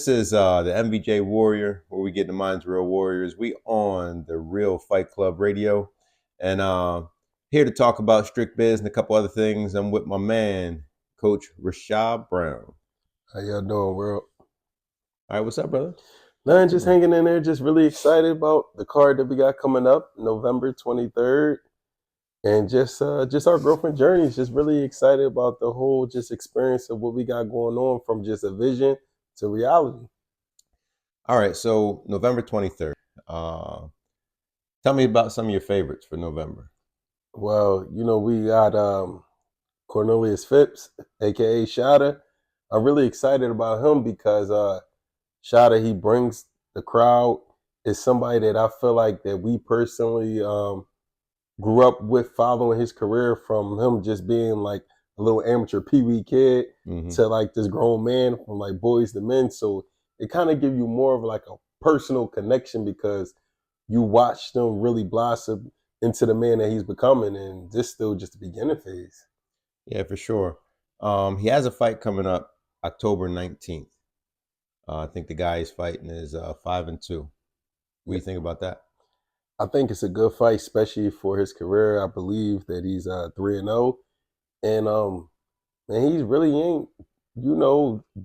This is the MVJ Warrior, where we get the minds of real warriors. We on the Real Fight Club Radio, and here to talk about strict biz and a couple other things. I'm with my man, Coach Rashad Brown. How y'all doing, world? All right, what's up, brother? Nothing, just hanging in there. Just really excited about the card that we got coming up, November 23rd, and just our girlfriend journeys. Just really excited about the whole just experience of what we got going on, from just a vision to reality. All right, so November 23rd. Tell me about some of your favorites for November. Well, we got Cornelius Phipps, aka Shada. I'm really excited about him because Shada, he brings the crowd. Is somebody that I feel like that we personally grew up with, following his career, from him just being like a little amateur pee-wee kid to like this grown man, from like boys to men. So it kind of give you more of like a personal connection because you watched him really blossom into the man that he's becoming, and this still just the beginning phase. Yeah, for sure. He has a fight coming up October 19th. I think the guy he's fighting is 5-2. What do you think about that? I think it's a good fight, especially for his career. I believe that he's 3-0, and man, he really ain't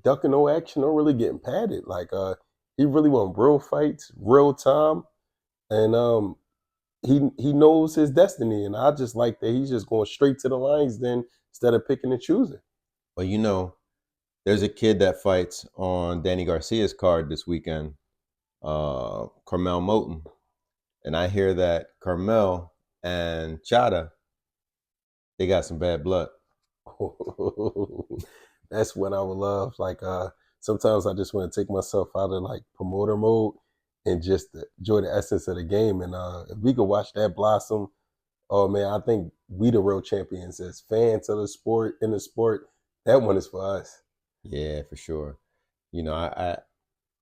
ducking no action or really getting padded. Like he really want real fights, real time, and he knows his destiny. And I just like that he's just going straight to the lines then instead of picking and choosing. Well, there's a kid that fights on Danny Garcia's card this weekend, Curmel Moto. And I hear that Curmel and Chada, they got some bad blood. That's what I would love. Like sometimes I just want to take myself out of like promoter mode and just enjoy the essence of the game. And if we could watch that blossom, oh man, I think we the real champions as fans of the sport, in the sport. That one is for us. Yeah, for sure.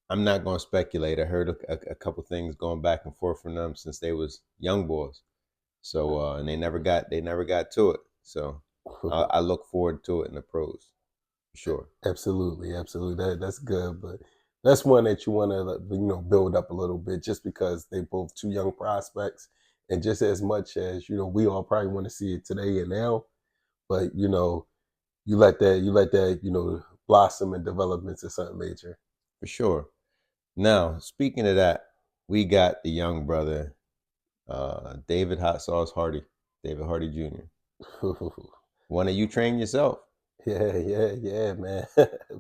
I'm not going to speculate. I heard a couple things going back and forth from them since they was young boys. So and they never got to it. So I look forward to it in the pros, for sure. Absolutely. That's good, but that's one that you want to build up a little bit, just because they both two young prospects, and just as much as we all probably want to see it today and now, but you let that blossom and develop into something major. For sure. Now, speaking of that, we got the young brother, David Hot Sauce Hardy, David Hardy Jr. One that you train yourself. Yeah, man.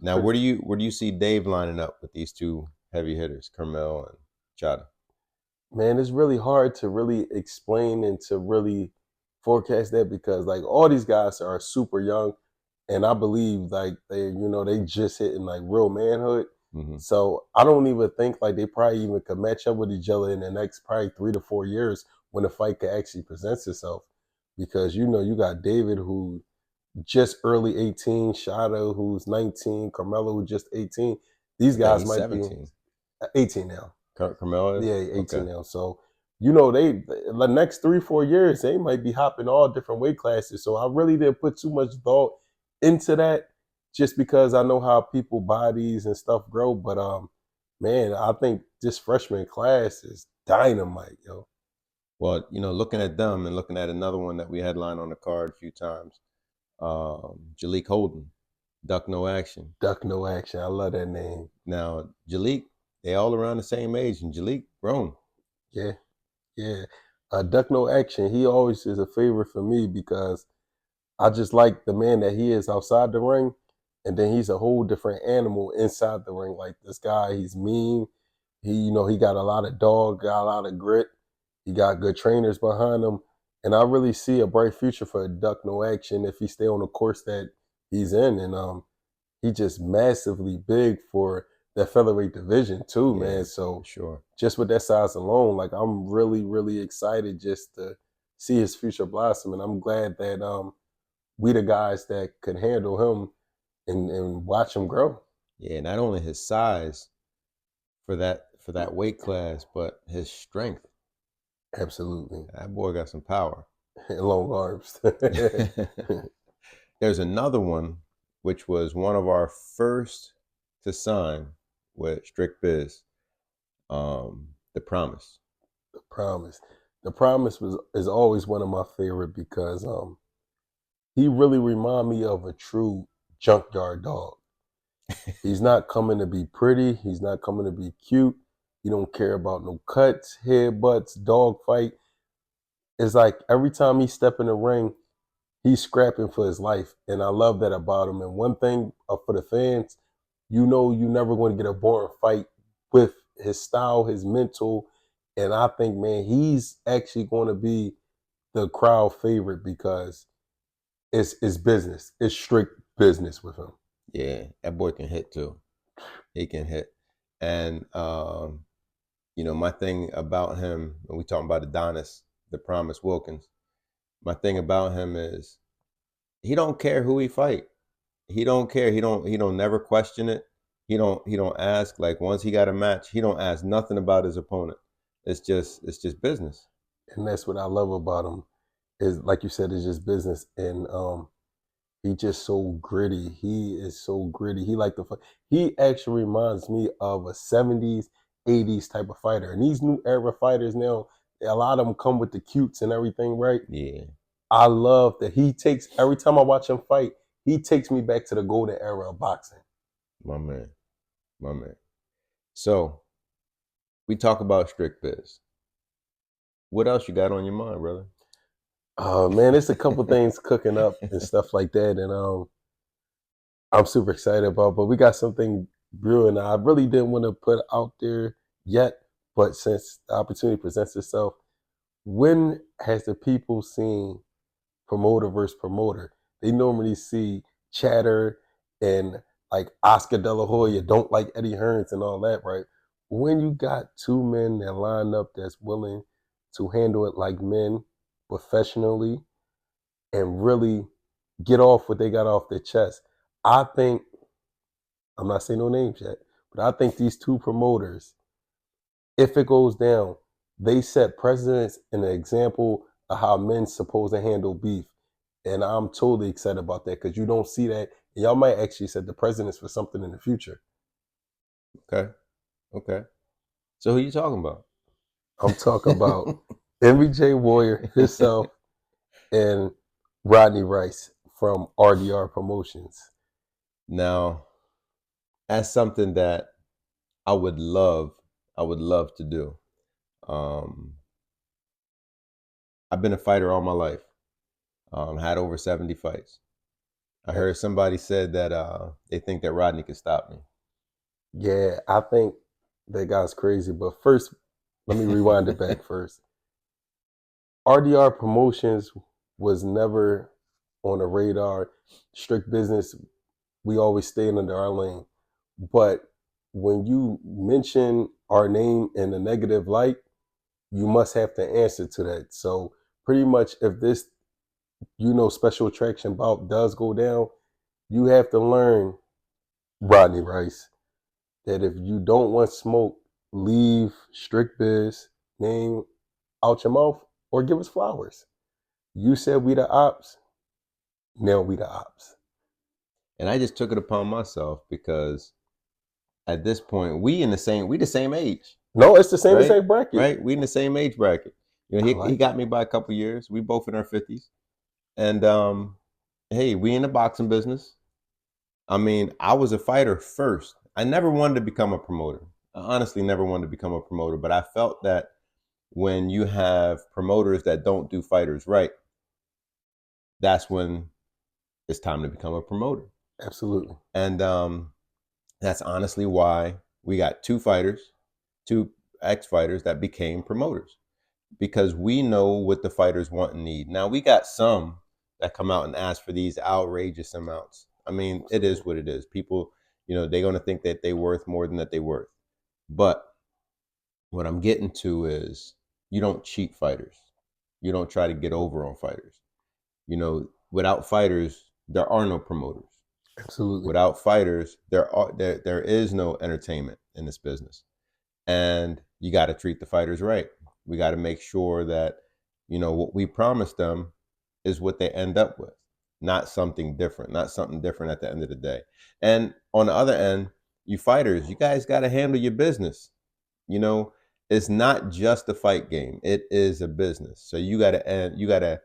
Now, where do you see Dave lining up with these two heavy hitters, Curmel and Chada? Man, it's really hard to really explain and to really forecast that, because like all these guys are super young, and I believe like they just hitting like real manhood. So I don't even think like they probably even could match up with each other in the next probably 3 to 4 years when the fight could actually present itself. Because you got David, who just early 18, Shada, who's 19, Carmelo, who's just 18. These guys might 17. be 18 now. Carmelo is? Yeah, 18 okay. now. So they the next 3-4 years they might be hopping all different weight classes. So I really didn't put too much thought into that, just because I know how people bodies and stuff grow. But man, I think this freshman class is dynamite, yo. Well, looking at them and looking at another one that we headlined on the card a few times, Jalik Holden, Duck No Action. Duck No Action. I love that name. Now, Jalik, they all around the same age, and Jalik grown. Yeah. Duck No Action, he always is a favorite for me because I just like the man that he is outside the ring, and then he's a whole different animal inside the ring. Like this guy, he's mean. He got a lot of dog, got a lot of grit. He got good trainers behind him, and I really see a bright future for Duck No Action if he stay on the course that he's in. And he just massively big for that featherweight division too, man. So sure, just with that size alone, like I'm really, really excited just to see his future blossom, and I'm glad that we the guys that could handle him and watch him grow. Yeah, not only his size for that weight class, but his strength. Absolutely. That boy got some power. And long arms. There's another one, which was one of our first to sign with Strict Biz, The Promise. The Promise. The Promise is always one of my favorite because he really remind me of a true junkyard dog. He's not coming to be pretty. He's not coming to be cute. He don't care about no cuts, headbutts, dog fight. It's like every time he step in the ring, he's scrapping for his life, and I love that about him. And one thing for the fans, you know, you never going to get a boring fight with his style, his mental, and I think, man, he's actually going to be the crowd favorite because it's business. It's strict business with him. Yeah, that boy can hit too. He can hit. And my thing about him, when we talking about Adonis, The Promise Wilkins, my thing about him is he don't care who he fight. He don't care. He don't never question it. He don't ask. Like once he got a match, he don't ask nothing about his opponent. It's just business. And that's what I love about him. Is like you said, it's just business. And he just so gritty. He is so gritty. He like the he actually reminds me of a 70s, 80s type of fighter. And these new era fighters now, a lot of them come with the cutes and everything, right? Yeah, I love that he takes every time I watch him fight, he takes me back to the golden era of boxing. my man, my man. So we talk about Strict Biz. What else you got on your mind, brother? Man, it's a couple things cooking up and stuff like that, and I'm super excited about. But we got something brewing. I really didn't want to put out there yet, but since the opportunity presents itself, when has the people seen promoter versus promoter? They normally see chatter and like Oscar De La Hoya don't like Eddie Hearns and all that, right? When you got two men that line up that's willing to handle it like men professionally and really get off what they got off their chest, I think, I'm not saying no names yet, but I think these two promoters, if it goes down, they set precedents and an example of how men supposed to handle beef. And I'm totally excited about that because you don't see that. And y'all might actually set the precedents for something in the future. Okay, okay. So who you talking about? I'm talking about MVJ Warrior himself and Rodney Rice from RDR Promotions. Now, that's something that I would love. I would love to do. Um, I've been a fighter all my life. Had over 70 fights. I heard somebody said that they think that Rodney could stop Yeah, I think that guy's crazy. But first, let me rewind it me. back first. RDR Promotions was never on the radar. Strict business, we always stayed under our lane. But when you mention our name in a negative light, you must have to answer to that. So pretty much if this, special attraction bout does go down, you have to learn, Rodney Rice, that if you don't want smoke, leave Strict Biz name out your mouth or give us flowers. You said we the ops, now we the ops. And I just took it upon myself because at this point we the same age, No, it's the same right? exact bracket. Right? We in the same age bracket. I He like it. got me by a couple years. We both in our 50s. And hey, we in the boxing business. I mean, I was a fighter first. I never wanted to become a promoter. I honestly never wanted to become a promoter, but I felt that when you have promoters that don't do fighters right, that's when it's time to become a promoter. Absolutely. And that's honestly why we got two fighters, two ex-fighters that became promoters, because we know what the fighters want and need. Now we got some that come out and ask for these outrageous amounts. I mean, it is Absolutely. what it is. People, they're going to think that they worth more than that they worth. But what I'm getting to is you don't cheat fighters. You don't try to get over on fighters. Without fighters, there are no promoters. Absolutely. Without fighters, there is no entertainment in this business. And you got to treat the fighters right. We got to make sure that what we promise them is what they end up with, not something different at the end of the day. And on the other end, you fighters, you guys got to handle your business. You know, it's not just a fight game; it is a business. So you got to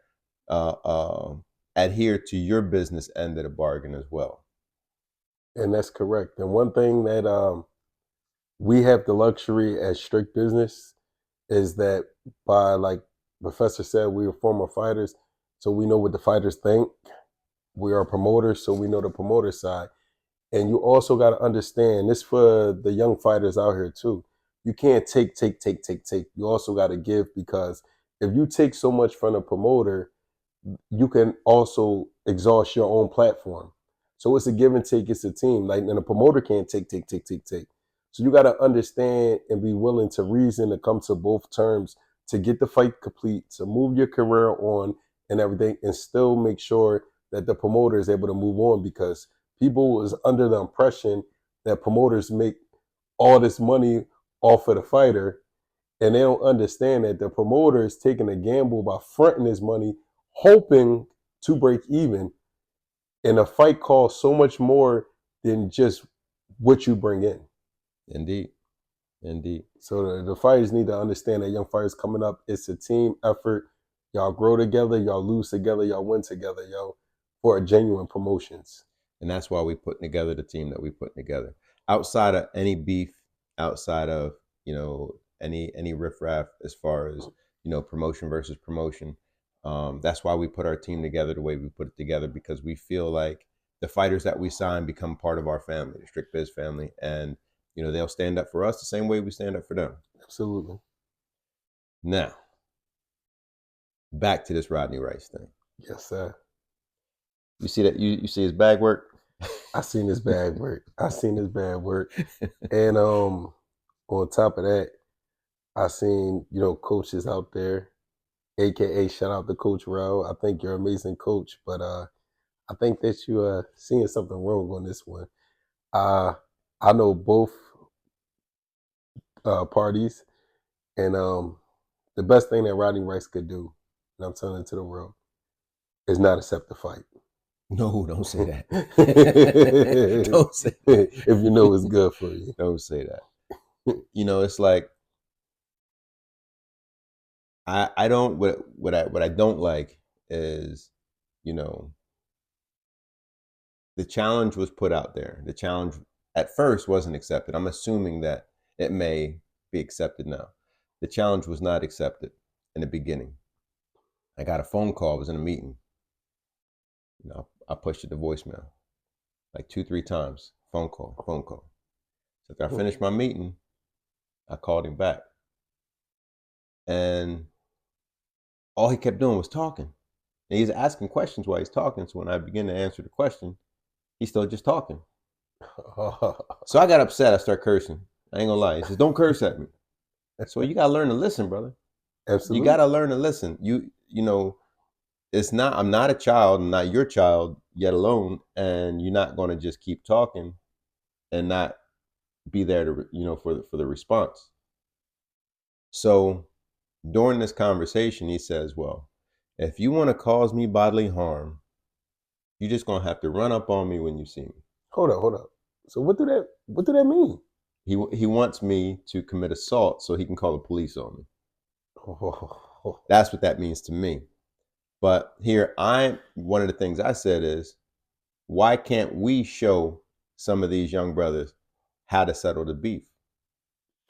uh, uh, adhere to your business end of the bargain as well. And that's correct. And one thing that we have the luxury as strict business is that by like Professor said, we are former fighters, so we know what the fighters think. We are promoters, so we know the promoter side. And you also got to understand this for the young fighters out here too. You can't take. You also got to give, because if you take so much from the promoter, you can also exhaust your own platform. So it's a give and take. It's a team. Like, and a promoter can't take. So you got to understand and be willing to reason to come to both terms to get the fight complete, to move your career on and everything, and still make sure that the promoter is able to move on, because people is under the impression that promoters make all this money off of the fighter, and they don't understand that the promoter is taking a gamble by fronting his money, hoping to break even. And a fight costs so much more than just what you bring in. Indeed, indeed. So the fighters need to understand that young fighters coming up, it's a team effort. Y'all grow together, y'all lose together, y'all win together, yo, for a genuine promotions. And that's why we putting together the team that we putting together. Outside of any beef, outside of any riffraff as far as promotion versus promotion, that's why we put our team together the way we put it together, because we feel like the fighters that we sign become part of our family, the Strict Biz family, and they'll stand up for us the same way we stand up for them. Absolutely. Now, back to this Rodney Rice thing. Yes, sir. You see that you see his bag work? I seen his bad work. I seen his bad work. And on top of that, I seen, coaches out there, aka shout out to Coach Rao. I think you're an amazing coach, but I think that you are seeing something wrong on this one. Uh I know both parties, and the best thing that Rodney Rice could do, and I'm telling it to the world, is not accept the fight. No, don't say that. Don't say that. If you know it's good for you. Don't say that. It's like I don't what I don't like is, you know, the challenge was put out there. The challenge at first wasn't accepted. I'm assuming that it may be accepted now. The challenge was not accepted in the beginning. I got a phone call. I was in a meeting. I pushed it to voicemail like 2, 3 times. Phone call, phone call. So after I finished my meeting, I called him back, and all he kept doing was talking. And he's asking questions while he's talking. So when I begin to answer the question, he's still just talking. So I got upset. I start cursing. I ain't gonna lie. He says, "Don't curse at me." So you gotta learn to listen, brother. You Absolutely. gotta learn to listen. It's not. I'm not a child. I'm not your child yet alone, and you're not gonna just keep talking and not be there to for the response. So during this conversation, he says, "Well, if you want to cause me bodily harm, you're just gonna have to run up on me when you see me." Hold up. So what do that mean? He wants me to commit assault so he can call the police on me. Oh, That's what that means to me. But here, one of the things I said is, why can't we show some of these young brothers how to settle the beef?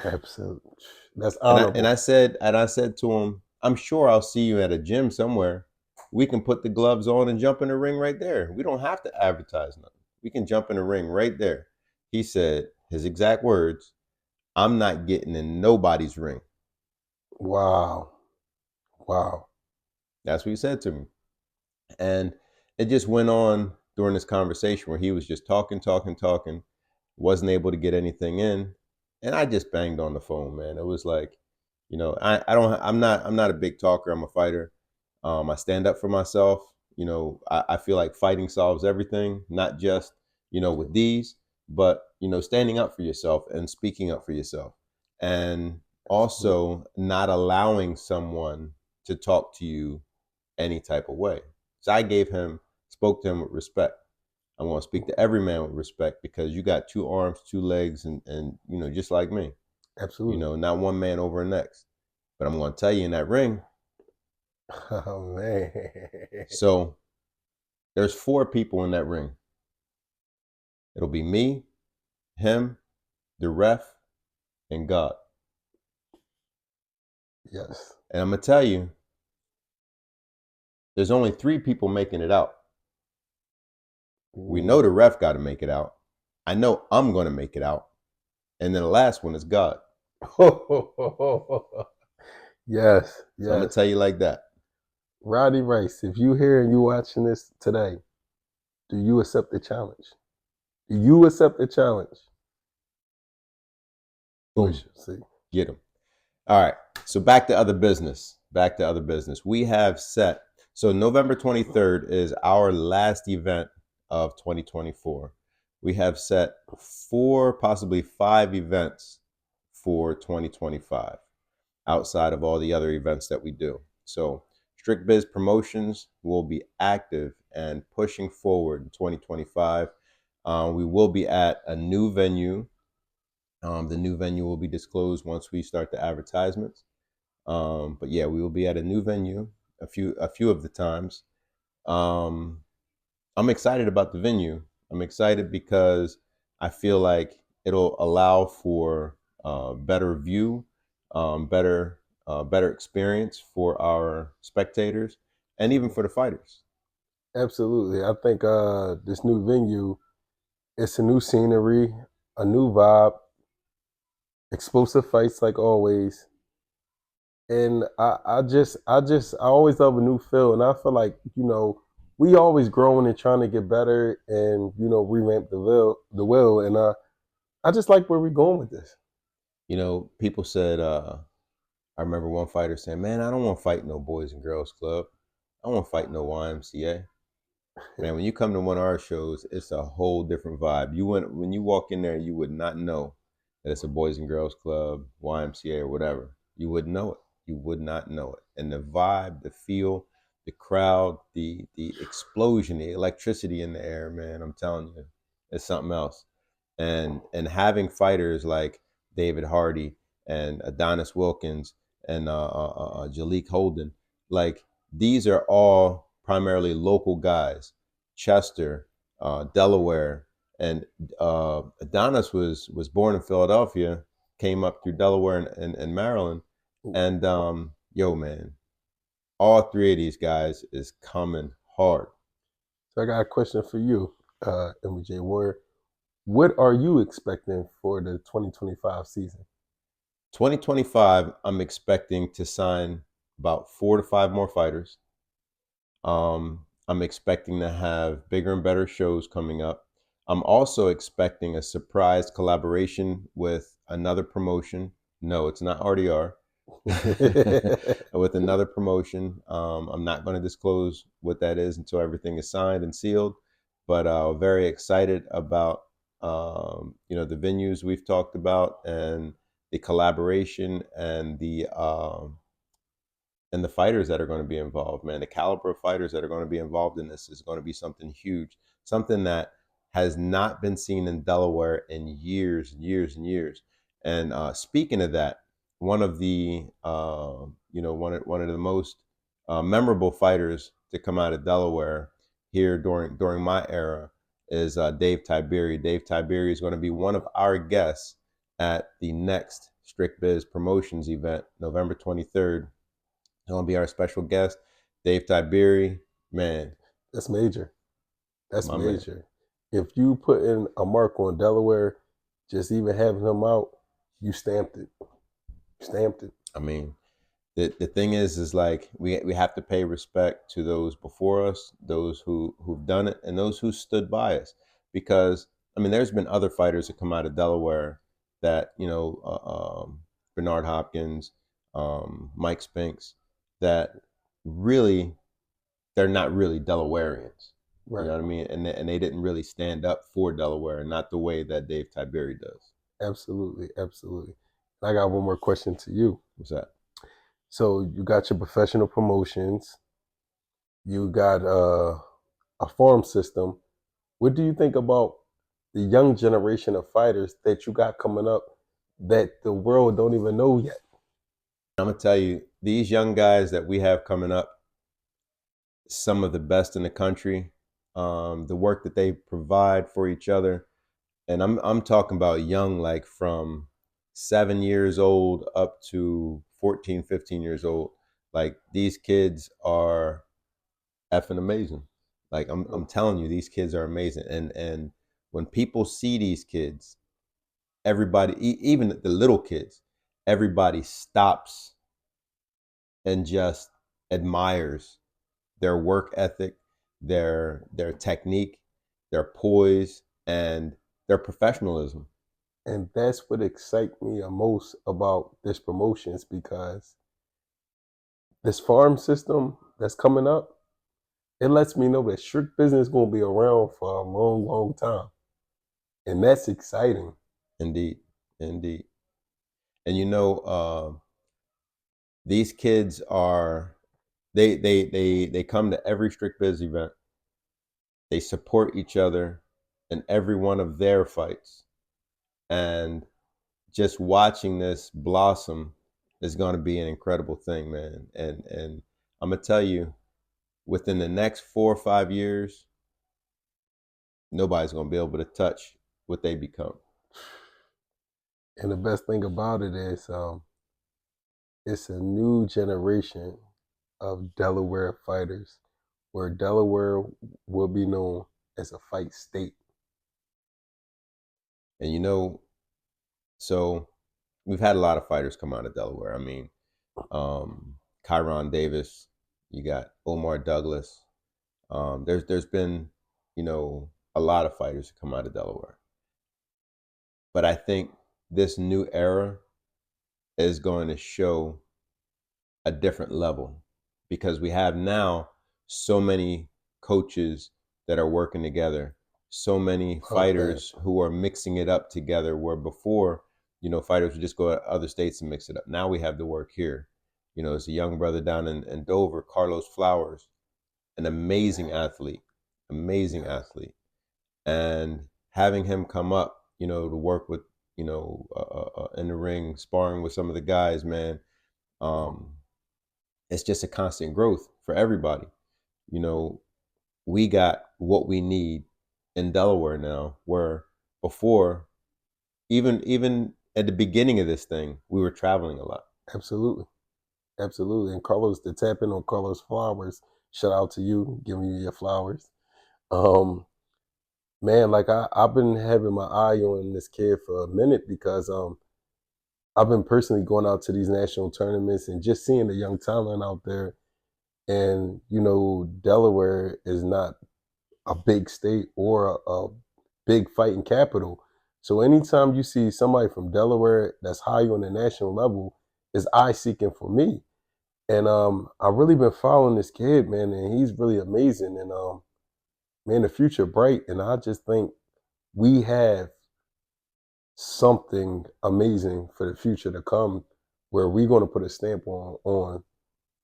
absolutely. That's And I honorable. said to him, I'm sure I'll see you at a gym somewhere. We can put the gloves on and jump in the ring right there. We don't have to advertise nothing. We can jump in the ring right there. He said, his exact words, I'm not getting in nobody's ring. Wow. Wow. That's what he said to me. And it just went on during this conversation where he was just talking, wasn't able to get anything in. And I just banged on the phone, man. It was like, I don't, I'm not a big talker. I'm a fighter. I stand up for myself. I feel like fighting solves everything, not just, with these, but, standing up for yourself and speaking up for yourself. And Absolutely. also not allowing someone to talk to you any type of way. So I spoke to him with respect. I'm going to speak to every man with respect because you got two arms, two legs, and just like me. Absolutely. Not one man over the next. But I'm going to tell you in that ring. Oh man. So there's 4 people in that ring. It'll be me, him, the ref, and God. Yes. And I'm going to tell you, there's only 3 people making it out. We know the Ooh. ref got to make it out. I know I'm going to make it out. And then the last one is God. Yes, So I'm going to yes. tell you like that. Rodney Rice, if you here and you watching this today, do you accept the challenge? Do you accept the challenge? We Boom. shall see. Get him. All right. So back to other business. Back to other business. We have set. So November 23rd is our last event of 2024. We have set 4, possibly 5 events for 2025 outside of all the other events that we do. So Strict Biz Promotions will be active and pushing forward in 2025. We will be at a new venue. The new venue will be disclosed once we start the advertisements. But yeah, we will be at a new venue a few of the times. Um, I'm excited about the venue. I'm excited because I feel like it'll allow for better view, better experience for our spectators, and even for the fighters. Absolutely. I think this new venue, it's a new scenery, a new vibe, explosive fights like always. And I always love a new feel. And I feel like, we always growing and trying to get better and, revamp the will. And I just like where we're going with this. People said. I remember one fighter saying, "Man, I don't want to fight no Boys and Girls Club. I don't want to fight no YMCA." Man, when you come to one of our shows, it's a whole different vibe. When you walk in there, you would not know that it's a Boys and Girls Club, YMCA, or whatever. You wouldn't know it. You would not know it. And the vibe, the feel, the crowd, the explosion, the electricity in the air, man, I'm telling you, it's something else. And having fighters like David Hardy and Adonis Wilkins and Jalik Holden, like these are all primarily local guys. Chester, Delaware, and Adonis was born in Philadelphia, came up through Delaware and Maryland, and yo man, all 3 of these guys is coming hard. So I got a question for you, MJ Warrior. What are you expecting for the 2025 season? 2025, I'm expecting to sign about 4 to 5 more fighters. I'm expecting to have bigger and better shows coming up. I'm also expecting a surprise collaboration with another promotion. No, it's not RDR. With another promotion. I'm not going to disclose what that is until everything is signed and sealed. But very excited about the venues we've talked about and the collaboration and the fighters that are going to be involved, man. The caliber of fighters that are going to be involved in this is going to be something huge, something that has not been seen in Delaware in years and years and years. And speaking of that, one of the one of the most memorable fighters to come out of Delaware here during my era is Dave Tiberi. Dave Tiberi is going to be one of our guests at the next Strict Biz Promotions event, November 23rd. He's gonna be our special guest, Dave Tiberi. Man, That's major. That's my man. major. If you put in a mark on Delaware, just even having him out, you stamped it. You stamped it. I mean, the thing is like we have to pay respect to those before us, those who've done it, and those who stood by us. Because I mean, there's been other fighters that come out of Delaware that Bernard Hopkins, Mike Spinks, that really they're not really Delawareans. You know Right. what I mean? And they didn't really stand up for Delaware, not the way that Dave Tiberi does. Absolutely. Absolutely. I got one more question to you. What's that? So you got your professional promotions. You got a farm system. What do you think about the young generation of fighters that you got coming up that the world don't even know yet? I'm gonna tell you, these young guys that we have coming up, some of the best in the country. The work that they provide for each other, and I'm talking about young, like from 7 years old up to 14, 15 years old. Like these kids are effing amazing. Like I'm telling you, these kids are amazing. And when people see these kids, everybody, even the little kids, everybody stops and just admires their work ethic, their technique, their poise, and their professionalism. And that's what excites me the most about this promotions because this farm system that's coming up, it lets me know that strict business is going to be around for a long, long time. And that's exciting. Indeed, indeed. And these kids are they come to every strict biz event. They support each other in every one of their fights, and just watching this blossom is going to be an incredible thing, man. And I'm gonna tell you, within the next 4 or 5 years, nobody's gonna be able to touch what they become. And the best thing about it is it's a new generation of Delaware fighters where Delaware will be known as a fight state. And so we've had a lot of fighters come out of Delaware. I mean, Kyron Davis, you got Omar Douglas. There's been, a lot of fighters who come out of Delaware. But I think this new era is going to show a different level because we have now so many coaches that are working together, so many Oh man, fighters who are mixing it up together. Where before, fighters would just go to other states and mix it up. Now we have the work here. There's a young brother down in Dover, Carlos Flowers, an amazing yes, athlete, and having him come up, to work with, in the ring, sparring with some of the guys, man. Um, it's just a constant growth for everybody. You know, we got what we need in Delaware now, where before, even at the beginning of this thing, we were traveling a lot. absolutely, absolutely. And Carlos, to tap in on Carlos Flowers, shout out to you, giving you your flowers. Um, man, like I've been having my eye on this kid for a minute because I've been personally going out to these national tournaments and just seeing the young talent out there. And Delaware is not a big state or a big fighting capital. So anytime you see somebody from Delaware that's high on the national level, is eye seeking for me. And I've really been following this kid, man, and he's really amazing. And man, the future bright. And I just think we have something amazing for the future to come, where we're going to put a stamp on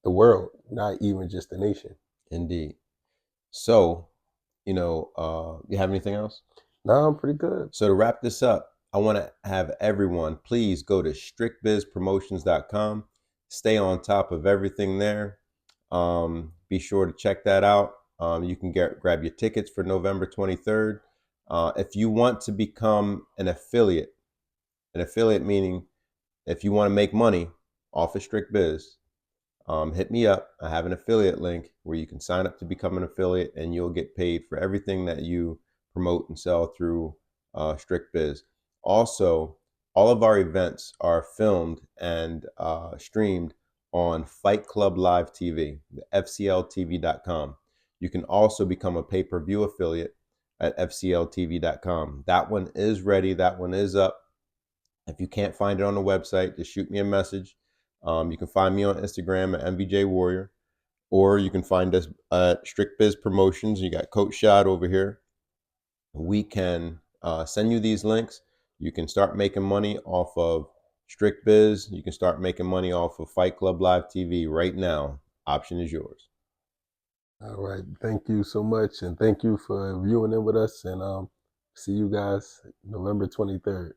the world, not even just the nation. Indeed. So, you have anything else? Now I'm pretty good. So to wrap this up, I want to have everyone please go to strictbizpromotions.com. Stay on top of everything there. Be sure to check that out. You can grab your tickets for November 23rd. If you want to become an affiliate meaning if you want to make money off of Strict Biz, hit me up. I have an affiliate link where you can sign up to become an affiliate, and you'll get paid for everything that you promote and sell through Strict Biz. Also, all of our events are filmed and streamed on Fight Club Live TV, the FCLTV.com. You can also become a pay-per-view affiliate at FCLTV.com. That one is ready. That one is up. If you can't find it on the website, just shoot me a message. You can find me on Instagram at MVJ Warrior, or you can find us at Strict Biz Promotions. You got Coach Shad over here. We can send you these links. You can start making money off of Strict Biz. You can start making money off of Fight Club Live TV right now. Option is yours. All right. Thank you so much. And thank you for viewing in with us. And see you guys November 23rd.